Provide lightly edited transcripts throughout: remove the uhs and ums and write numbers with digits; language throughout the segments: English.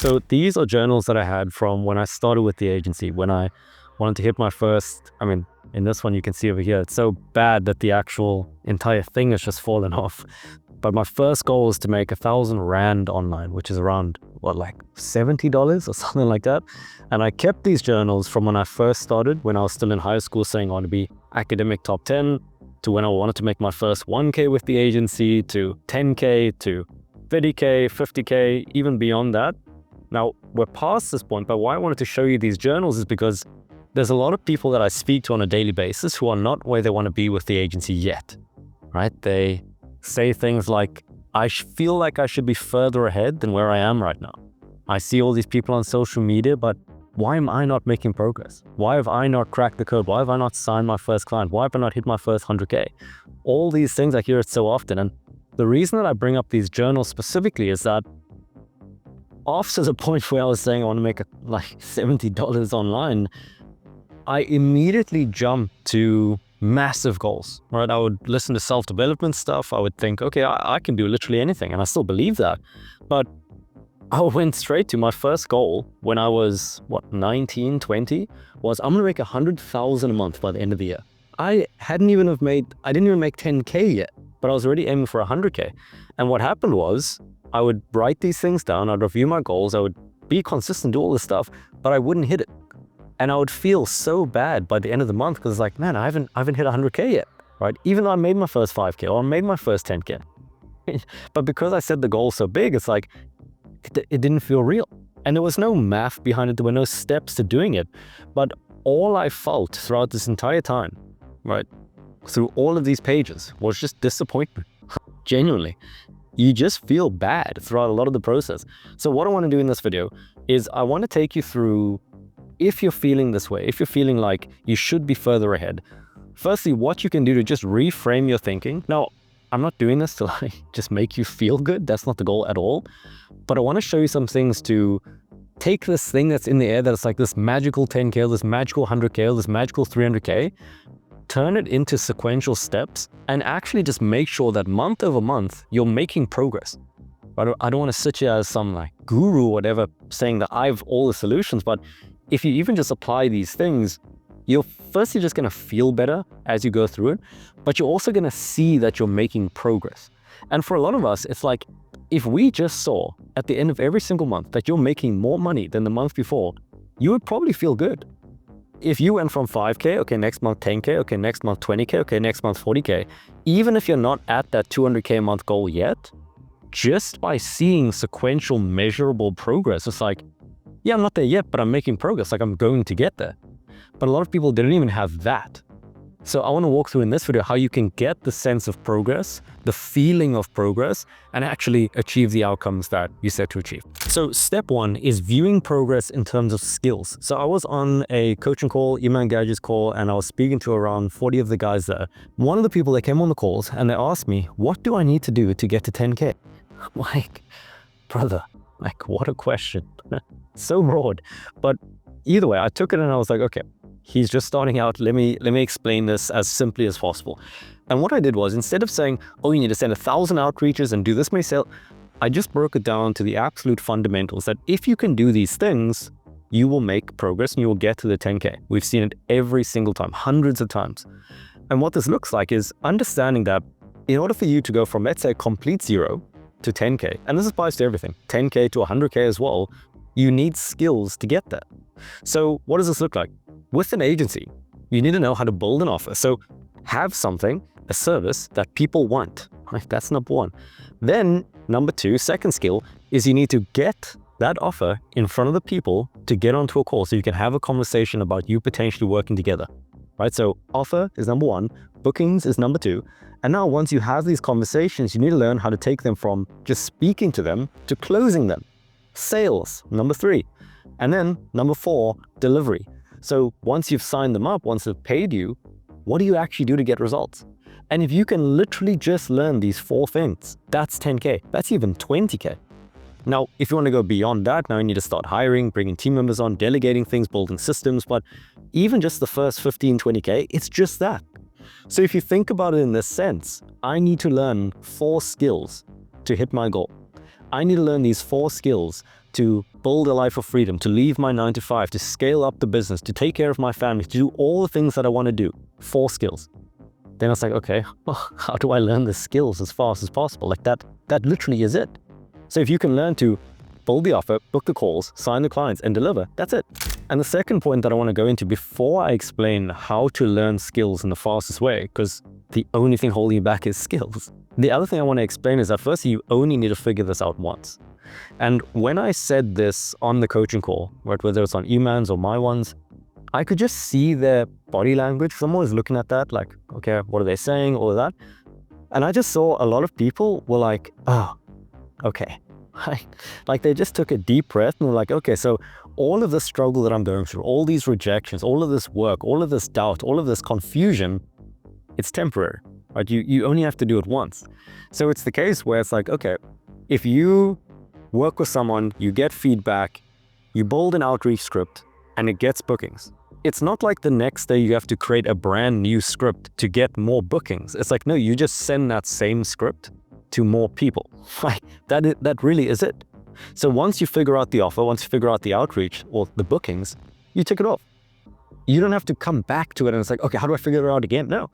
So these are journals that I had from when I started with the agency, when I wanted to hit my first, in this one you can see over here, it's so bad that the actual entire thing has just fallen off. But my first goal was to make 1,000 Rand online, which is around, like $70 or something like that. And I kept these journals from when I first started, when I was still in high school, saying I want to be academic top 10, to when I wanted to make my first 1K with the agency, to 10K, to 30K, 50K, even beyond that. Now, we're past this point, but why I wanted to show you these journals is because there's a lot of people that I speak to on a daily basis who are not where they want to be with the agency yet, right? They say things like, I feel like I should be further ahead than where I am right now. I see all these people on social media, but why am I not making progress? Why have I not cracked the code? Why have I not signed my first client? Why have I not hit my first 100K? All these things, I hear it so often. And the reason that I bring up these journals specifically is that after the point where I was saying I want to make like $70 online, I immediately jumped to massive goals, right? I would listen to self-development stuff. I would think, okay, I can do literally anything. And I still believe that. But I went straight to my first goal when I was, 19, 20, was I'm going to make 100,000 a month by the end of the year. I didn't even make 10K yet, but I was already aiming for 100K. And what happened was I would write these things down. I'd review my goals. I would be consistent, do all this stuff, but I wouldn't hit it. And I would feel so bad by the end of the month because it's like, man, I haven't hit 100K yet, right? Even though I made my first 5K or I made my first 10K. But because I set the goal so big, it's like, it didn't feel real. And there was no math behind it. There were no steps to doing it. But all I felt throughout this entire time, right, through all of these pages, was just disappointment. Genuinely. You just feel bad throughout a lot of the process. So what I want to do in this video is I want to take you through, if you're feeling this way, if you're feeling like you should be further ahead, firstly, what you can do to just reframe your thinking. Now, I'm not doing this to just make you feel good. That's not the goal at all. But I want to show you some things to take this thing that's in the air, that's like this magical 10K, this magical 100K, this magical 300K, turn it into sequential steps and actually just make sure that month over month, you're making progress. I don't want to sit here as some guru or whatever saying that I have all the solutions, but if you even just apply these things, you're firstly just going to feel better as you go through it, but you're also going to see that you're making progress. And for a lot of us, it's like, if we just saw at the end of every single month that you're making more money than the month before, you would probably feel good. If you went from 5K, okay, next month 10K, okay, next month 20K, okay, next month 40K, even if you're not at that 200K a month goal yet, just by seeing sequential measurable progress, it's like, yeah, I'm not there yet, but I'm making progress, like I'm going to get there. But a lot of people didn't even have that. So I want to walk through in this video how you can get the sense of progress, the feeling of progress, and actually achieve the outcomes that you set to achieve. So step one is viewing progress in terms of skills. So I was on a coaching call, email and gadgets call, and I was speaking to around 40 of the guys there. One of the people that came on the calls and they asked me, what do I need to do to get to 10K? I'm like, brother, what a question. So broad. But either way, I took it and I was like, okay, he's just starting out. Let me explain this as simply as possible. And what I did was, instead of saying, oh, you need to send 1,000 outreaches and do this many sales, I just broke it down to the absolute fundamentals that if you can do these things, you will make progress and you will get to the 10K. We've seen it every single time, hundreds of times. And what this looks like is understanding that in order for you to go from, let's say, complete 0 to 10K, and this applies to everything, 10K to 100K as well, you need skills to get there. So what does this look like? With an agency, you need to know how to build an offer. So have something, a service that people want, right? That's number one. Then number two, second skill, is you need to get that offer in front of the people to get onto a call so you can have a conversation about you potentially working together, right? So offer is number one, bookings is number two. And now once you have these conversations, you need to learn how to take them from just speaking to them to closing them. Sales, number three. And then number four, delivery. So once you've signed them up, once they've paid you, what do you actually do to get results? And if you can literally just learn these four things, that's 10K, that's even 20K. Now, if you want to go beyond that, now you need to start hiring, bringing team members on, delegating things, building systems, but even just the first 15, 20K, it's just that. So if you think about it in this sense, I need to learn 4 skills to hit my goal. I need to learn these 4 skills to build a life of freedom, to leave my 9 to 5, to scale up the business, to take care of my family, to do all the things that I want to do. 4 skills. Then I was like, okay, well, how do I learn the skills as fast as possible? Like that literally is it. So if you can learn to build the offer, book the calls, sign the clients, and deliver, that's it. And the second point that I want to go into before I explain how to learn skills in the fastest way, because the only thing holding you back is skills. The other thing I want to explain is that first, you only need to figure this out once. And when I said this on the coaching call, right, whether it's on Eman's or my ones, I could just see their body language. Someone was looking at that like, okay, what are they saying, all of that. And I just saw a lot of people were like, oh, okay. Like they just took a deep breath and were like, okay, so all of this struggle that I'm going through, all these rejections, all of this work, all of this doubt, all of this confusion, it's temporary, right? You only have to do it once. So it's the case where it's like, okay, if you work with someone, you get feedback, you build an outreach script, and it gets bookings. It's not like the next day you have to create a brand new script to get more bookings. It's like, no, you just send that same script to more people. Like that really is it. So once you figure out the offer, once you figure out the outreach or the bookings, you tick it off. You don't have to come back to it and it's like, okay, how do I figure it out again? No,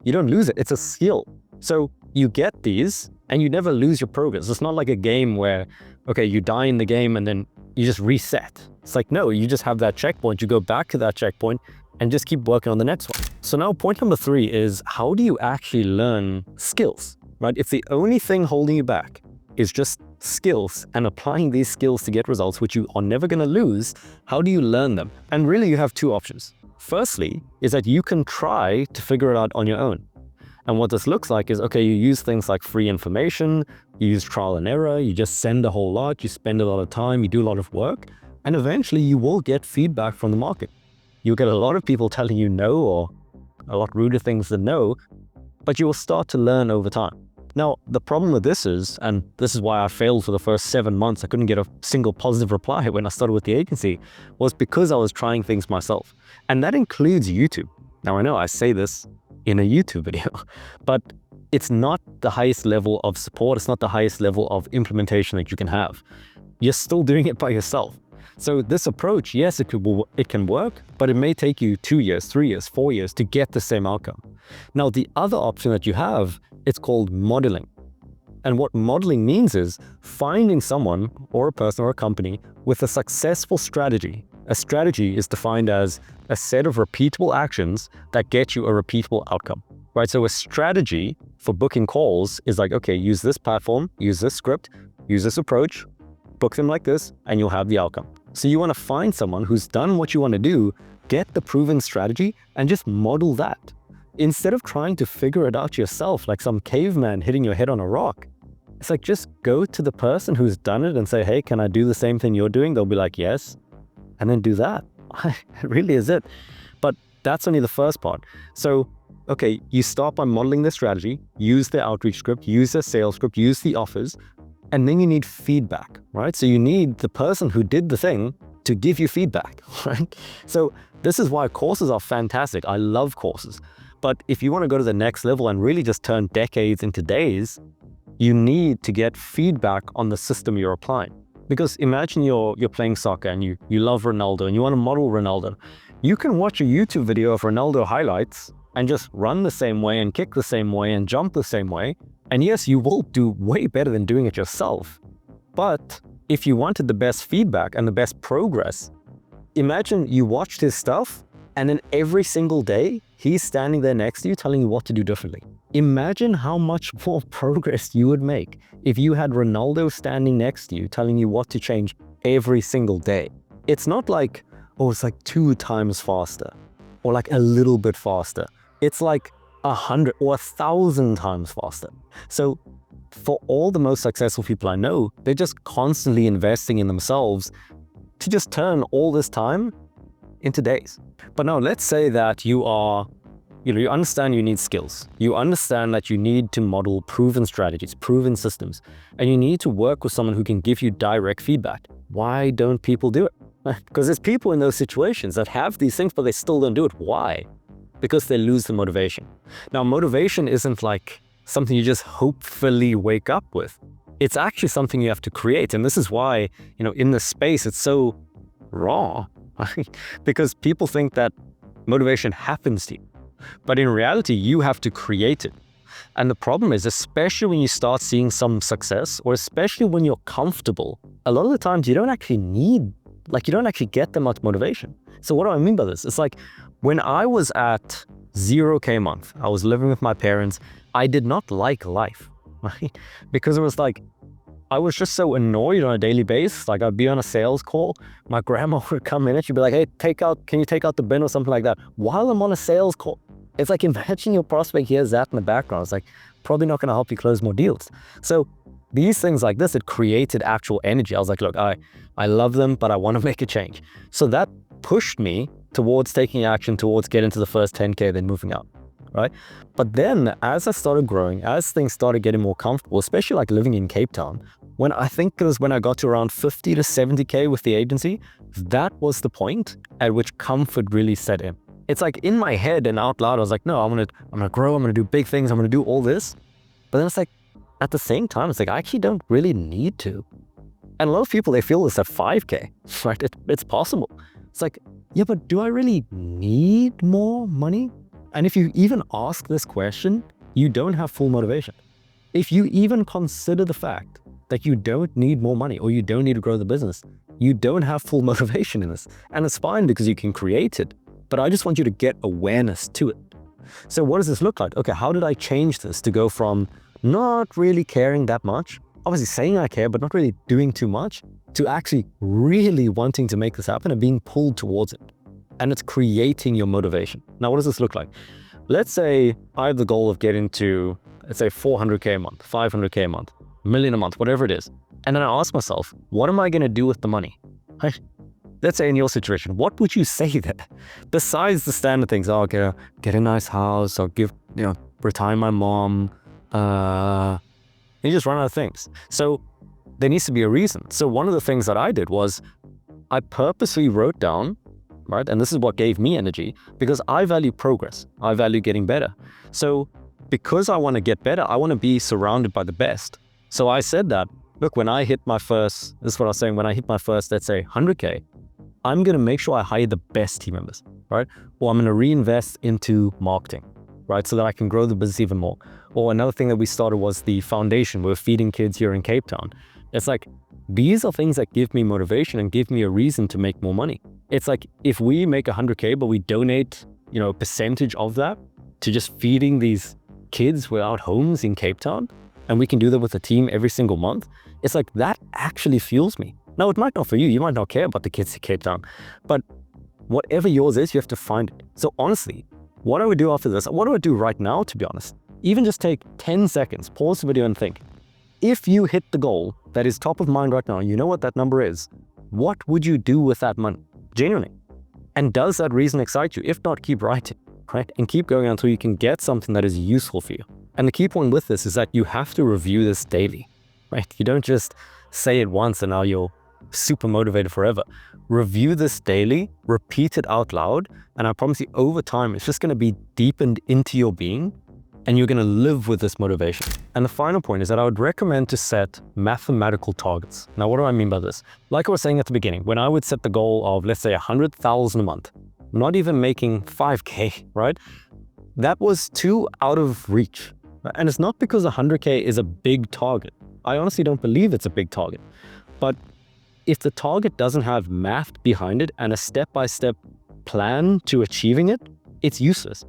you don't lose it. It's a skill. So you get these and you never lose your progress. It's not like a game where, okay, you die in the game and then you just reset. It's like, no, you just have that checkpoint. You go back to that checkpoint and just keep working on the next one. So now point number 3 is, how do you actually learn skills, right? If the only thing holding you back is just skills and applying these skills to get results, which you are never going to lose, how do you learn them? And really you have 2 options. Firstly is that you can try to figure it out on your own. And what this looks like is, okay, you use things like free information, you use trial and error, you just send a whole lot, you spend a lot of time, you do a lot of work, and eventually you will get feedback from the market. You'll get a lot of people telling you no, or a lot ruder things than no, but you will start to learn over time. Now, the problem with this is, and this is why I failed for the first 7 months, I couldn't get a single positive reply when I started with the agency, was because I was trying things myself. And that includes YouTube. Now, I know I say this in a YouTube video, but it's not the highest level of support. It's not the highest level of implementation that you can have. You're still doing it by yourself. So this approach, yes, it can work, but it may take you 2 years, 3 years, 4 years to get the same outcome. Now, the other option that you have, it's called modeling. And what modeling means is finding someone or a person or a company with a successful strategy. A strategy is defined as a set of repeatable actions that get you a repeatable outcome, right? So a strategy for booking calls is like, okay, use this platform, use this script, use this approach, book them like this, and you'll have the outcome. So you want to find someone who's done what you want to do, get the proven strategy, and just model that. Instead of trying to figure it out yourself like some caveman hitting your head on a rock, it's like, just go to the person who's done it and say, hey, can I do the same thing you're doing? They'll be like, yes. And then do that. It really is it. But that's only the first part. So, okay, you start by modeling the strategy, use the outreach script, use the sales script, use the offers, and then you need feedback, right? So you need the person who did the thing to give you feedback, right? So this is why courses are fantastic. I love courses. But if you want to go to the next level and really just turn decades into days, you need to get feedback on the system you're applying. Because imagine you're playing soccer and you love Ronaldo and you want to model Ronaldo. You can watch a YouTube video of Ronaldo highlights and just run the same way and kick the same way and jump the same way. And yes, you will do way better than doing it yourself. But if you wanted the best feedback and the best progress, imagine you watched his stuff and then every single day, he's standing there next to you telling you what to do differently. Imagine how much more progress you would make if you had Ronaldo standing next to you telling you what to change every single day. It's not like, oh, it's like 2 times faster or like a little bit faster. It's like 100 or 1,000 times faster. So for all the most successful people I know, they're just constantly investing in themselves to just turn all this time into days. But now let's say that you understand you need skills. You understand that you need to model proven strategies, proven systems, and you need to work with someone who can give you direct feedback. Why don't people do it? Because there's people in those situations that have these things, but they still don't do it. Why? Because they lose the motivation. Now, motivation isn't like something you just hopefully wake up with. It's actually something you have to create. And this is why, in this space, it's so raw, because people think that motivation happens to you. But in reality, you have to create it. And the problem is, especially when you start seeing some success, or especially when you're comfortable, a lot of the times you don't actually get that much motivation. So what do I mean by this? It's like when I was at 0K a month, I was living with my parents, I did not like life, right? Because it was like, I was just so annoyed on a daily basis. Like I'd be on a sales call, my grandma would come in and she'd be like, hey, can you take out the bin or something like that while I'm on a sales call? It's like, imagine your prospect hears that in the background. It's like, probably not gonna help you close more deals. So these things like this, it created actual energy. I was like, look, I love them, but I wanna make a change. So that pushed me towards taking action, towards getting to the first 10K, then moving out, right? But then as I started growing, as things started getting more comfortable, especially like living in Cape Town, when I got to around 50 to 70K with the agency, that was the point at which comfort really set in. It's like in my head and out loud, I was like, no, I'm gonna grow, I'm gonna do big things, I'm gonna do all this. But then it's like, at the same time, it's like, I actually don't really need to. And a lot of people, they feel this at 5K, right? It's possible. It's like, yeah, but do I really need more money? And if you even ask this question, you don't have full motivation. If you even consider the fact that you don't need more money or you don't need to grow the business, you don't have full motivation in this. And it's fine because you can create it. But I just want you to get awareness to it. So what does this look like? Okay, how did I change this to go from not really caring that much, obviously saying I care, but not really doing too much, to actually really wanting to make this happen and being pulled towards it? And it's creating your motivation. Now, what does this look like? Let's say I have the goal of getting to, let's say 400K a month, 500K a month, $1 million a month, whatever it is. And then I ask myself, what am I gonna do with the money? Let's say in your situation, what would you say then? Besides the standard things, oh, get a nice house, or retire my mom, you just run out of things. So there needs to be a reason. So one of the things that I did was I purposely wrote down, right? And this is what gave me energy, because I value progress. I value getting better. So because I want to get better, I want to be surrounded by the best. So I said that, look, when I hit my first, this is what I was saying, when I hit my first, let's say 100K, I'm going to make sure I hire the best team members, right? Or I'm going to reinvest into marketing, right? So that I can grow the business even more. Or another thing that we started was the foundation. We're feeding kids here in Cape Town. It's like, these are things that give me motivation and give me a reason to make more money. It's like, if we make 100K, but we donate, a percentage of that to just feeding these kids without homes in Cape Town, and we can do that with a team every single month, it's like, that actually fuels me. Now, it might not for you. You might not care about the kids in Cape Town, but whatever yours is, you have to find it. So honestly, what do I do after this? What do I do right now, to be honest? Even just take 10 seconds, pause the video and think. If you hit the goal that is top of mind right now, you know what that number is, what would you do with that money? Genuinely. And does that reason excite you? If not, keep writing, right? And keep going until you can get something that is useful for you. And the key point with this is that you have to review this daily, right? You don't just say it once and now you're super motivated forever. Review this daily, repeat it out loud, and I promise you, over time, it's just going to be deepened into your being, and you're going to live with this motivation. And the final point is that I would recommend to set mathematical targets. Now, what do I mean by this? Like I was saying at the beginning, when I would set the goal of, let's say, 100,000 a month, not even making 5K, right? That was too out of reach. And it's not because 100K is a big target. I honestly don't believe it's a big target. But if the target doesn't have math behind it and a step-by-step plan to achieving it, it's useless.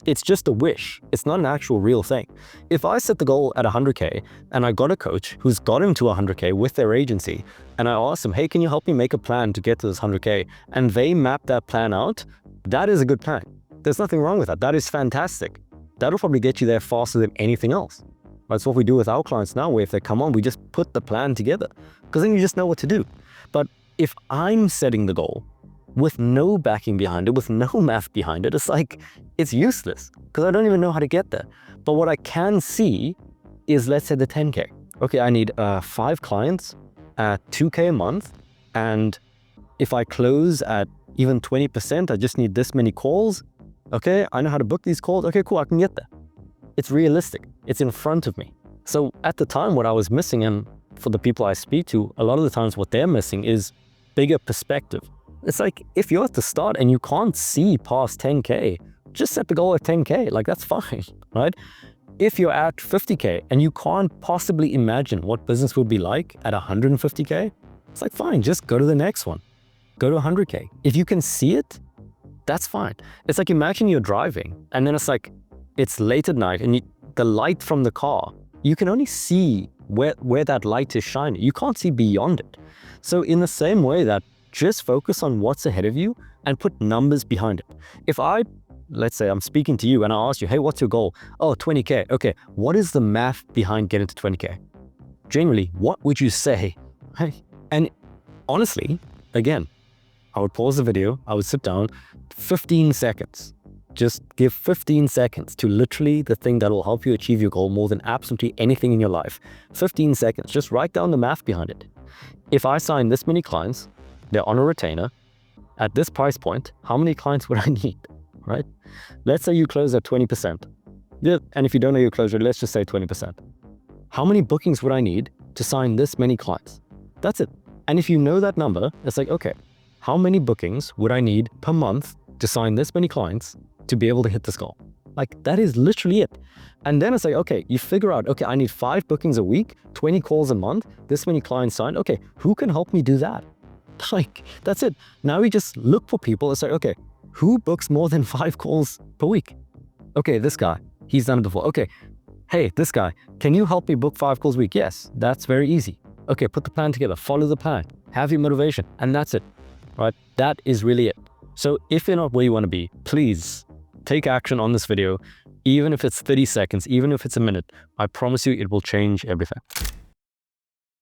It's just a wish. It's not an actual real thing. If I set the goal at 100K and I got a coach who's got him to 100K with their agency, and I asked them, hey, can you help me make a plan to get to this 100K? And they map that plan out, that is a good plan. There's nothing wrong with that. That is fantastic. That'll probably get you there faster than anything else. That's what we do with our clients now, where if they come on, we just put the plan together, because then you just know what to do. But if I'm setting the goal with no backing behind it, with no math behind it, it's like, it's useless because I don't even know how to get there. But what I can see is, let's say the 10K. Okay, I need 5 clients at 2K a month. And if I close at even 20%, I just need this many calls. Okay, I know how to book these calls. Okay, cool, I can get there. It's realistic. It's in front of me. So at the time, what I was missing, and for the people I speak to, a lot of the times what they're missing is bigger perspective. It's like, if you're at the start and you can't see past 10K, just set the goal at 10K, like that's fine, right? If you're at 50K and you can't possibly imagine what business would be like at 150K, it's like, fine, just go to the next one. Go to 100K. If you can see it, that's fine. It's like, imagine you're driving and then it's like, it's late at night and the light from the car, you can only see where that light is shining. You can't see beyond it. So in the same way, that just focus on what's ahead of you and put numbers behind it. Let's say I'm speaking to you and I ask you, hey, what's your goal? Oh, 20K. Okay, what is the math behind getting to 20K? Generally, what would you say? Hey, and honestly, again, I would pause the video, I would sit down, 15 seconds. Just give 15 seconds to literally the thing that will help you achieve your goal more than absolutely anything in your life. 15 seconds, just write down the math behind it. If I sign this many clients, they're on a retainer, at this price point, how many clients would I need, right? Let's say you close at 20%. Yeah, and if you don't know your close rate, let's just say 20%. How many bookings would I need to sign this many clients? That's it. And if you know that number, it's like, okay, how many bookings would I need per month to sign this many clients to be able to hit this goal? Like, that is literally it. And then it's like, okay, you figure out, okay, I need 5 bookings a week, 20 calls a month, this many clients signed. Okay, who can help me do that? Like, that's it. Now we just look for people and say, okay, who books more than 5 calls per week? Okay, this guy, he's done it before. Okay, hey, this guy, can you help me book 5 calls a week? Yes, that's very easy. Okay, put the plan together, follow the plan, have your motivation, and that's it, right? That is really it. So if you're not where you want to be, please take action on this video. Even if it's 30 seconds, even if it's a minute, I promise you it will change everything.